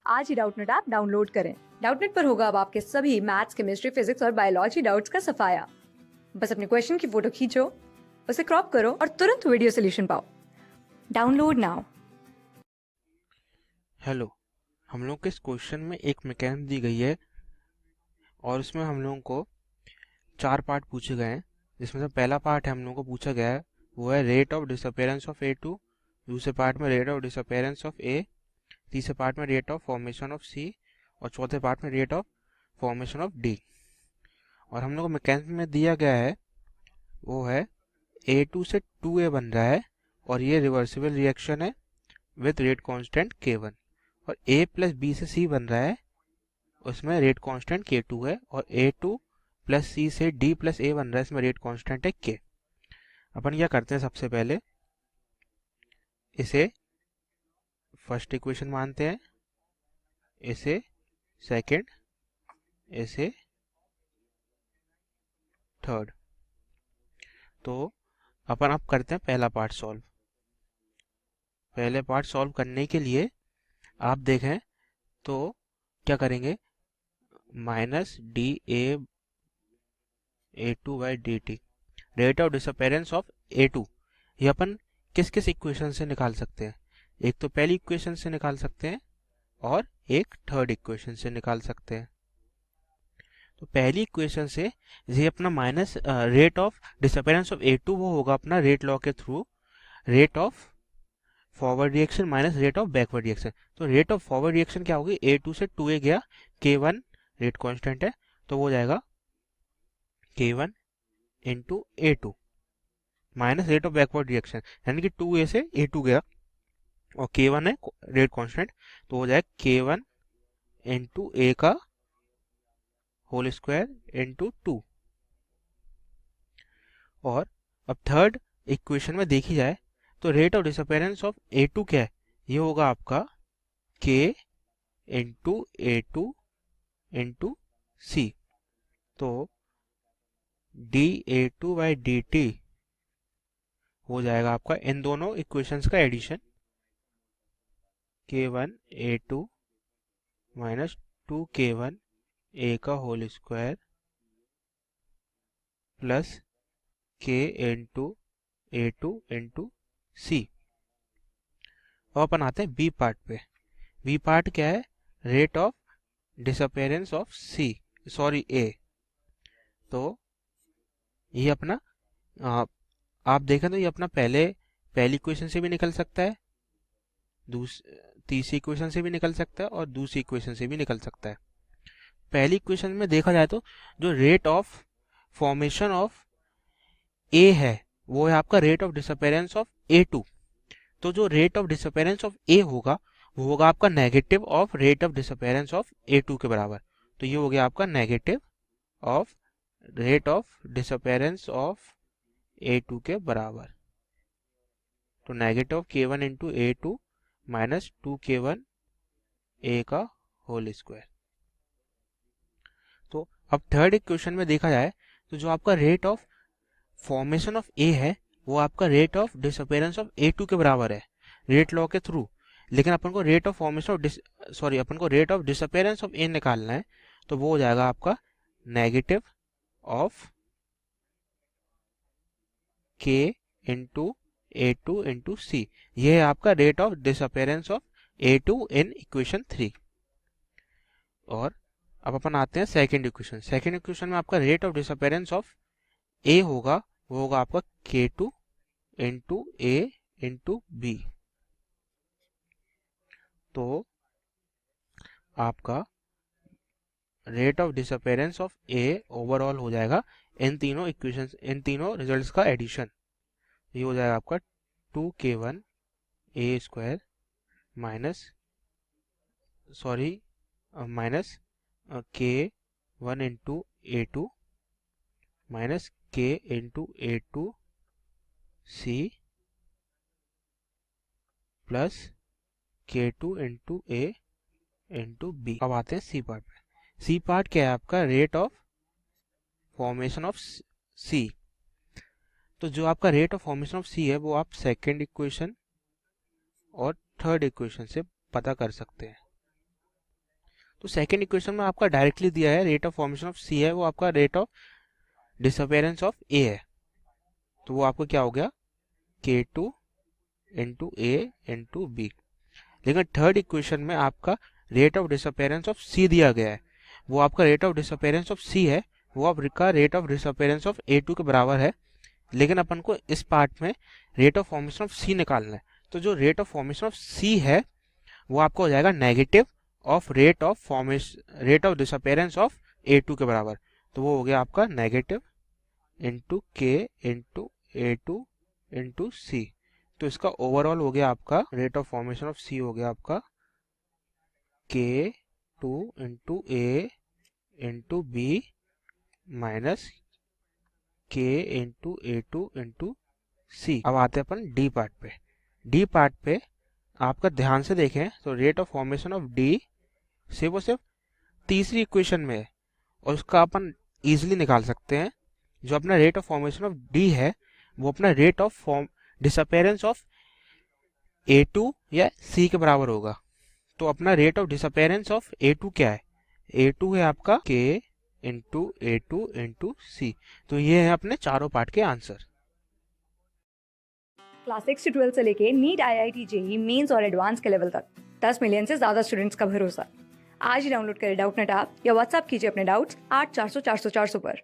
आज ही Doubtnut app download करें। Doubtnut पर होगा अब आपके सभी मैथ्स, केमिस्ट्री, फिजिक्स और बायोलॉजी डाउट्स का सफाया। बस अपने क्वेश्चन की फोटो खींचो, उसे क्रॉप करो और तुरंत वीडियो सोल्यूशन पाओ। Download now. हेलो, हम लोग के इस क्वेश्चन में एक मैकेनिज्म दी गई है और उसमें हम लोगों को 4 पार्ट पूछे गए हैं, जिसमें से पहला पार्ट है हम लोगों को पूछा गया है वो है rate of disappearance of A2, दूसरे पार्ट में rate of disappearance of A, तीसरे पार्ट में rate of formation of C और चौथे पार्ट में rate of formation of D। और हम लोग को मैकेनिज्म में दिया गया है वो है A2 से 2A बन रहा है और ये रिवर्सिबल रिएक्शन है विथ रेट कांस्टेंट K1, और A प्लस B से C बन रहा है, उसमें रेट कांस्टेंट K2 है, और A2 प्लस C से D प्लस A बन रहा है, इसमें रेट कांस्टेंट है K। अपन क्या करते हैं, सबसे पहले इसे फर्स्ट इक्वेशन मानते हैं, इसे सेकंड, इसे थर्ड। तो अपन अब करते हैं पहला पार्ट सॉल्व। पहले पार्ट सॉल्व करने के लिए आप देखें तो क्या करेंगे, minus dA2 by dt, rate of disappearance of A2, ये अपन किस किस इक्वेशन से निकाल सकते हैं? एक तो पहली इक्वेशन से निकाल सकते हैं और एक थर्ड इक्वेशन से निकाल सकते हैं। तो पहली इक्वेशन से ये अपना minus rate of disappearance of A2 वो होगा अपना रेट लॉ के through rate of forward reaction minus rate of backward reaction. तो रेट ऑफ फॉरवर्ड रिएक्शन क्या होगी, A2 से 2A गया, K1 रेट कांस्टेंट है, तो वो हो जाएगा K1 into A2 minus rate of backward reaction, यानी कि 2A से A2 गया और K1 है रेट कांस्टेंट, तो हो जाएगा K1 इंटू A का होल स्क्वायर इंटू 2। और अब थर्ड इक्वेशन में देखी जाए तो rate of disappearance of A2 क्या है, ये होगा आपका K into A2 into C। तो dA2 बाई dt हो जाएगा आपका इन दोनों इक्वेशंस का addition, K1 A2 minus 2K1 A का whole square plus K into A2 into C। अब अपन आते हैं बी पार्ट पे। बी पार्ट क्या है, rate of disappearance of C, sorry A। तो ये अपना आप देखें तो ये अपना पहली इक्वेशन से भी निकल सकता है, तीसरी इक्वेशन से भी निकल सकता है और दूसरी इक्वेशन से भी निकल सकता है। पहली इक्वेशन में देखा जाए तो जो रेट ऑफ फॉर्मेशन ऑफ ए है वो है आपका rate of disappearance of A2। तो जो रेट ऑफ डिसअपेरेंस ऑफ ए होगा वो होगा आपका negative of rate of disappearance of A2 के बराबर। तो ये हो गया आपका negative of rate of disappearance of A2 के बराबर। तो negative of K1 into A2 minus 2K1 A का होल स्क्वायर। तो अब थर्ड इक्वेशन में देखा जाए तो जो आपका रेट ऑफ फॉर्मेशन ऑफ ए है वो आपका rate of disappearance of A2 के बराबर है रेट लॉ के थ्रू, लेकिन अपन को रेट ऑफ फॉर्मेशन ऑफ अपन को रेट ऑफ डिसअपेरेंस ऑफ ए निकालना है, तो वो हो जाएगा आपका negative of K into A2 into C। ये है आपका rate of disappearance of A2 in equation 3। और अब अपन आते हैं सेकंड इक्वेशन। सेकंड इक्वेशन में आपका rate of disappearance of A होगा वो होगा आपका K2 into A into B। तो आपका rate of disappearance of A overall हो जाएगा इन तीनों इक्वेशंस, इन तीनों रिजल्ट्स का एडिशन। ये हो जाएगा आपका 2K1 A square minus minus K1 into A2 minus K into A2 C plus K2 into A into B। अब आते हैं सी पार्ट पे। सी पार्ट क्या है आपका, rate of formation of C। तो जो आपका rate of formation of C है वो आप सेकेंड इक्वेशन और थर्ड इक्वेशन से पता कर सकते हैं। तो सेकेंड इक्वेशन में आपका डायरेक्टली दिया है rate of formation of C है, वो आपका रेट ऑफ डिसअपेरेंस ऑफ ए है, तो वो आपका क्या हो गया K2 into A into B. लेकिन थर्ड इक्वेशन में आपका रेट ऑफ डिसअपेरेंस ऑफ सी दिया गया है, वो आपका rate of disappearance of C है, वो आपका rate of disappearance of A2 के बराबर है। लेकिन अपन को इस पार्ट में rate of formation of C निकालना है, तो जो rate of formation of C है वो आपका हो जाएगा negative of rate of disappearance of A2 के बराबर, तो वो हो गया आपका negative into K into A2 into C. तो इसका ओवरऑल हो गया आपका rate of formation of C हो गया आपका K2 into A into B minus K into A2 into C. अब आते हैं अपन डी पार्ट पे। डी पार्ट पे आपका ध्यान से देखें तो rate of formation of D से वो सिर्फ तीसरी इक्वेशन में है, और उसका अपन इजीली निकाल सकते हैं। जो अपना rate of formation of D है वो अपना rate of disappearance of A2 या C के बराबर होगा। तो अपना rate of disappearance of A2 क्या है, A2 है आपका K into A2 into C. तो ये है अपने चारों पार्ट के आंसर। क्लास 6 से 12 से लेके नीट, IIT, JEE मेंस और एडवांस के लेवल तक 10 मिलियन से ज्यादा स्टूडेंट्स का भरोसा। आज ही डाउनलोड करें डाउटनेट ऐप या व्हाट्सएप कीजिए अपने डाउट्स 8400 400 400 पर।